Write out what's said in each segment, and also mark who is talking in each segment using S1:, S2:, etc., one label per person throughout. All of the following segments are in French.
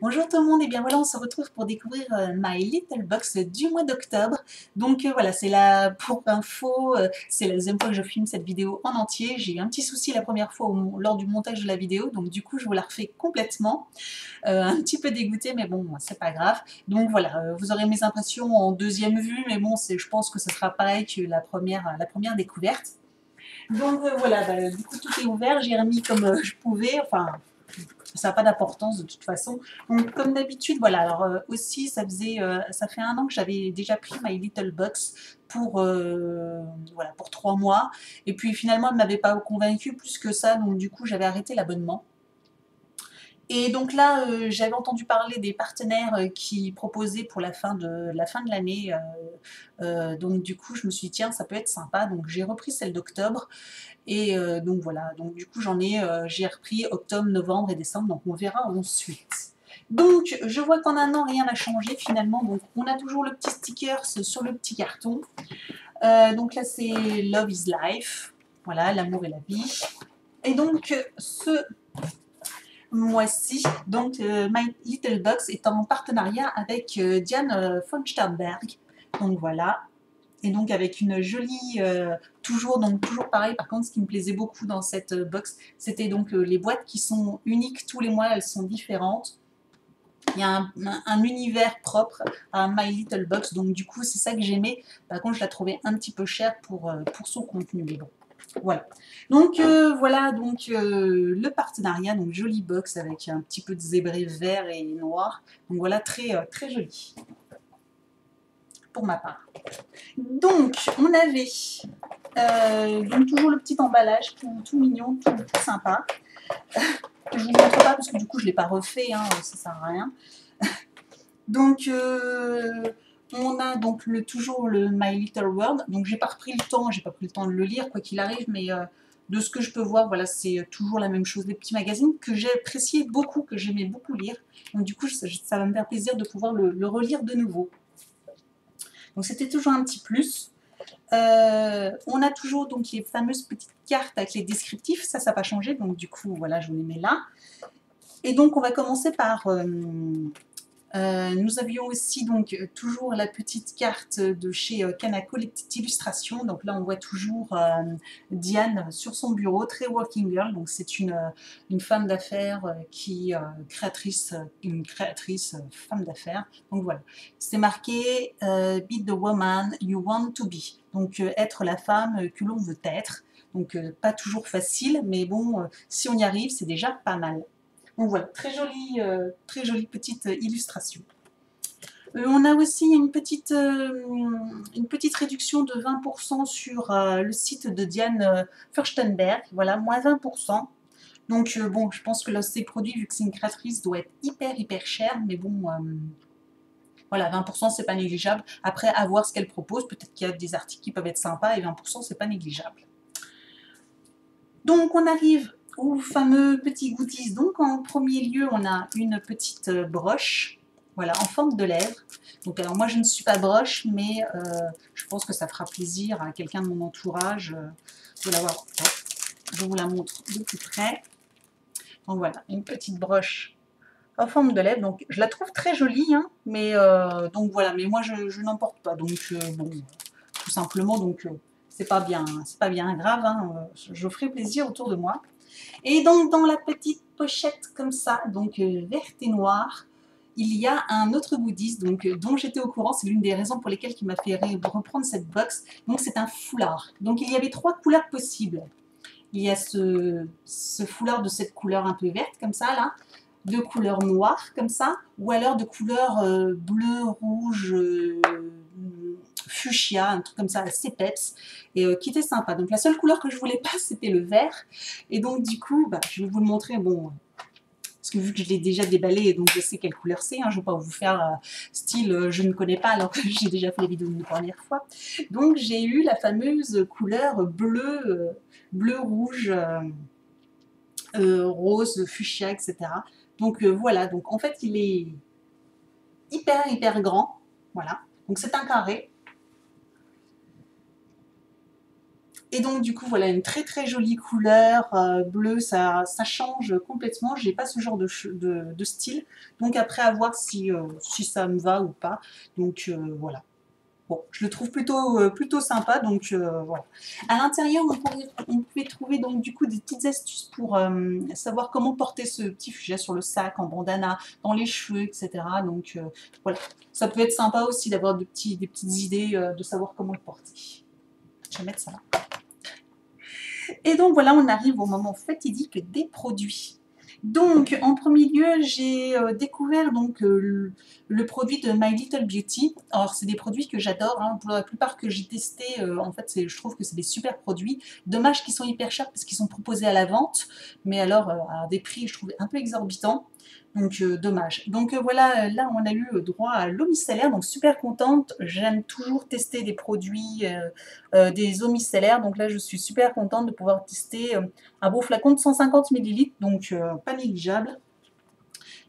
S1: Bonjour tout le monde, et bien voilà, on se retrouve pour découvrir My Little Box du mois d'octobre. Donc voilà, c'est la pour info, c'est la deuxième fois que je filme cette vidéo en entier. J'ai eu un petit souci la première fois lors du montage de la vidéo, donc du coup je vous la refais complètement. Un petit peu dégoûtée, mais bon, c'est pas grave. Donc voilà, vous aurez mes impressions en deuxième vue, mais bon, je pense que ce sera pareil que la première découverte. Donc voilà, du coup tout est ouvert, j'ai remis comme je pouvais, enfin ça n'a pas d'importance de toute façon. Donc comme d'habitude, voilà, alors aussi ça fait un an que j'avais déjà pris My Little Box voilà, pour 3 mois, et puis finalement elle ne m'avait pas convaincue plus que ça, donc du coup j'avais arrêté l'abonnement. Et donc là, j'avais entendu parler des partenaires qui proposaient pour la fin de l'année. Donc du coup, je me suis dit, tiens, ça peut être sympa. Donc j'ai repris celle d'octobre. Et donc voilà, donc du coup, j'ai repris octobre, novembre et décembre. Donc on verra ensuite. Donc je vois qu'en un an, rien n'a changé finalement. Donc on a toujours le petit sticker sur le petit carton. Donc là, c'est Love is Life. Voilà, l'amour et la vie. Et donc ce mois-ci. Donc, My Little Box est en partenariat avec Diane von Sternberg. Donc voilà. Et donc avec une jolie, toujours pareil. Par contre, ce qui me plaisait beaucoup dans cette box, c'était donc les boîtes qui sont uniques tous les mois. Elles sont différentes. Il y a un univers propre à My Little Box. Donc du coup, c'est ça que j'aimais. Par contre, je la trouvais un petit peu chère pour son contenu. Mais bon. Voilà. Donc voilà donc le partenariat, donc jolie box avec un petit peu de zébré vert et noir. Donc voilà, très joli pour ma part. Donc on avait donc toujours le petit emballage tout mignon, tout sympa. Je vous montre pas parce que du coup je l'ai pas refait, hein, ça sert à rien. Donc on a donc toujours le My Little World. Donc j'ai pas pris le temps de le lire quoi qu'il arrive, mais de ce que je peux voir, voilà, c'est toujours la même chose. Des petits magazines que j'ai apprécié beaucoup, que j'aimais beaucoup lire. Donc du coup, ça va me faire plaisir de pouvoir le relire de nouveau. Donc c'était toujours un petit plus. On a toujours donc les fameuses petites cartes avec les descriptifs. Ça n'a pas changé. Donc du coup, voilà, je vous les mets là. Et donc on va commencer par nous avions aussi donc toujours la petite carte de chez Kanako, les petites illustrations. Donc là, on voit toujours Diane sur son bureau, très working girl. Donc c'est une femme d'affaires une créatrice femme d'affaires. Donc voilà, c'est marqué Be the woman you want to be. Donc être la femme que l'on veut être. Donc pas toujours facile, mais bon, si on y arrive, c'est déjà pas mal. Donc voilà, très jolie petite illustration. On a aussi une petite réduction de 20% sur le site de Diane Furstenberg, voilà, moins 20%. Donc bon, je pense que là, ces produits, vu que c'est une créatrice, doit être hyper cher, mais bon, voilà, 20% c'est pas négligeable. Après, à voir ce qu'elle propose, peut-être qu'il y a des articles qui peuvent être sympas, et 20% c'est pas négligeable. Donc on arrive aux fameux petits goodies. Donc en premier lieu, on a une petite broche, voilà, en forme de lèvres. Donc alors moi je ne suis pas broche, mais je pense que ça fera plaisir à quelqu'un de mon entourage de l'avoir. Je vous la montre de plus près. Donc voilà, une petite broche en forme de lèvres. Donc je la trouve très jolie, hein, mais donc voilà, mais moi je n'en porte pas. Donc bon, tout simplement, donc c'est pas bien grave, hein, je ferai plaisir autour de moi. Et donc dans la petite pochette comme ça, donc verte et noire, il y a un autre goodies donc, dont j'étais au courant, c'est l'une des raisons pour lesquelles il m'a fait reprendre cette box. Donc c'est un foulard. Donc il y avait 3 couleurs possibles. Il y a ce foulard de cette couleur un peu verte comme ça là, de couleur noire comme ça, ou alors de couleur bleu, rouge, fuchsia, un truc comme ça, assez peps, et qui était sympa. Donc la seule couleur que je voulais pas, c'était le vert. Et donc du coup, bah, je vais vous le montrer, bon, parce que vu que je l'ai déjà déballé, donc je sais quelle couleur c'est, hein, je ne vais pas vous faire style je ne connais pas alors que j'ai déjà fait la vidéo une première fois. Donc j'ai eu la fameuse couleur bleu rouge, rose, fuchsia, etc. Donc voilà, donc en fait il est hyper grand, voilà. Donc c'est un carré. Et donc du coup voilà une très jolie couleur bleue, ça change complètement. J'ai pas ce genre de style, donc après à voir si ça me va ou pas. Donc voilà. Bon, je le trouve plutôt sympa, donc voilà. À l'intérieur, on pouvait trouver donc du coup des petites astuces pour savoir comment porter ce petit fuchsia sur le sac, en bandana, dans les cheveux, etc. Donc voilà, ça peut être sympa aussi d'avoir des petites idées de savoir comment le porter. Je vais mettre ça là. Et donc voilà, on arrive au moment fatidique des produits. Donc, en premier lieu, j'ai découvert donc, le produit de My Little Beauty. Alors, c'est des produits que j'adore. Hein. Pour la plupart que j'ai testés, en fait, je trouve que c'est des super produits. Dommage qu'ils sont hyper chers parce qu'ils sont proposés à la vente. Mais alors, à des prix, je trouve, un peu exorbitants. Donc, dommage. Donc, voilà, là, on a eu droit à l'eau micellaire. Donc, super contente. J'aime toujours tester des produits, des eaux micellaires. Donc là, je suis super contente de pouvoir tester un beau flacon de 150 ml, donc pas négligeable.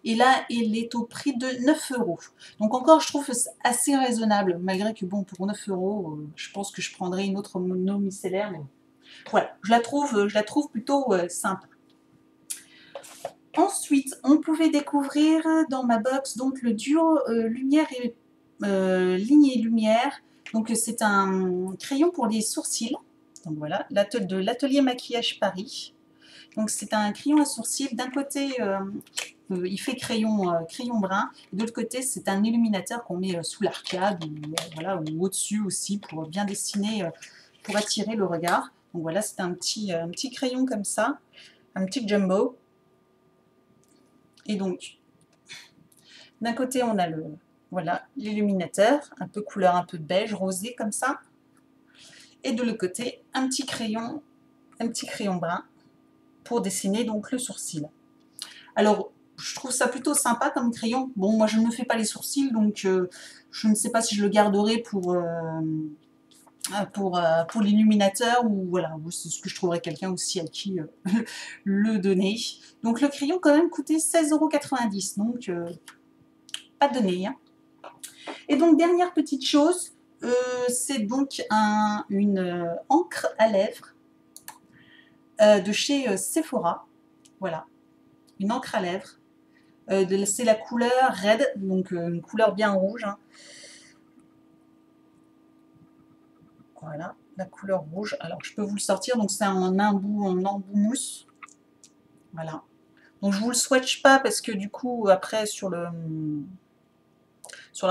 S1: Et là, il est au prix de 9 €. Donc encore, je trouve assez raisonnable, malgré que bon, pour 9 €, je pense que je prendrais une autre eau micellaire, mais voilà, je la trouve plutôt sympa. Ensuite, on pouvait découvrir dans ma box donc le duo lumière et ligne et lumière. Donc c'est un crayon pour les sourcils. Donc voilà, de l'atelier maquillage Paris. Donc c'est un crayon à sourcils. D'un côté, il fait crayon brun. De l'autre côté, c'est un illuminateur qu'on met sous l'arcade ou, voilà, ou au-dessus aussi pour bien dessiner, pour attirer le regard. Donc voilà, c'est un petit crayon comme ça, un petit jumbo. Et donc, d'un côté, on a voilà, l'illuminateur, un peu couleur un peu beige, rosé comme ça. Et de l'autre côté, un petit crayon brun pour dessiner donc le sourcil. Alors, je trouve ça plutôt sympa comme crayon. Bon, moi je ne me fais pas les sourcils, donc je ne sais pas si je le garderai pour l'illuminateur ou voilà, c'est ce que je trouverais quelqu'un aussi à qui le donner. Donc le crayon quand même coûtait 16,90 €, donc pas donné. Hein. Et donc dernière petite chose, c'est donc une encre à lèvres de chez Sephora. Voilà, une encre à lèvres. C'est la couleur Red, donc une couleur bien rouge. Hein. Voilà, la couleur rouge. Alors, je peux vous le sortir. Donc, c'est en embout mousse. Voilà. Donc, je vous le swatch pas parce que du coup, après, sur la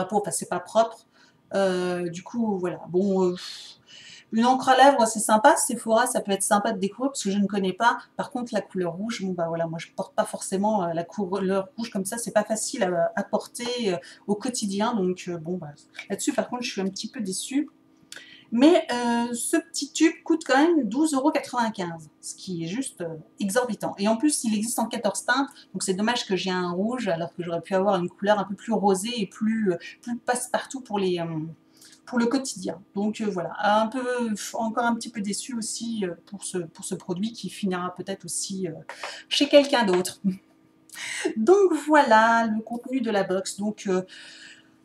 S1: peau, enfin, c'est pas propre. Du coup, voilà. Bon, une encre à lèvres, c'est sympa. Sephora, ça peut être sympa de découvrir parce que je ne connais pas. Par contre, la couleur rouge, bon, bah voilà, moi, je porte pas forcément la couleur rouge comme ça. C'est pas facile à porter au quotidien. Donc, bon, bah, là-dessus, par contre, je suis un petit peu déçue. Mais ce petit tube coûte quand même 12,95 €, ce qui est juste exorbitant. Et en plus, il existe en 14 teintes, donc c'est dommage que j'ai un rouge, alors que j'aurais pu avoir une couleur un peu plus rosée et plus passe-partout pour le quotidien. Donc voilà, encore un petit peu déçu aussi pour ce produit qui finira peut-être aussi chez quelqu'un d'autre. Donc voilà le contenu de la box. Donc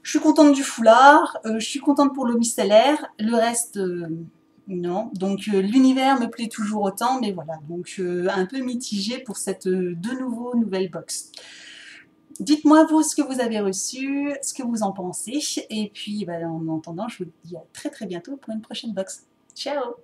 S1: je suis contente du foulard, je suis contente pour l'eau micellaire, le reste, non. Donc l'univers me plaît toujours autant, mais voilà, donc un peu mitigé pour cette nouvelle box. Dites-moi vous ce que vous avez reçu, ce que vous en pensez, et puis bah, en attendant, je vous dis à très bientôt pour une prochaine box. Ciao!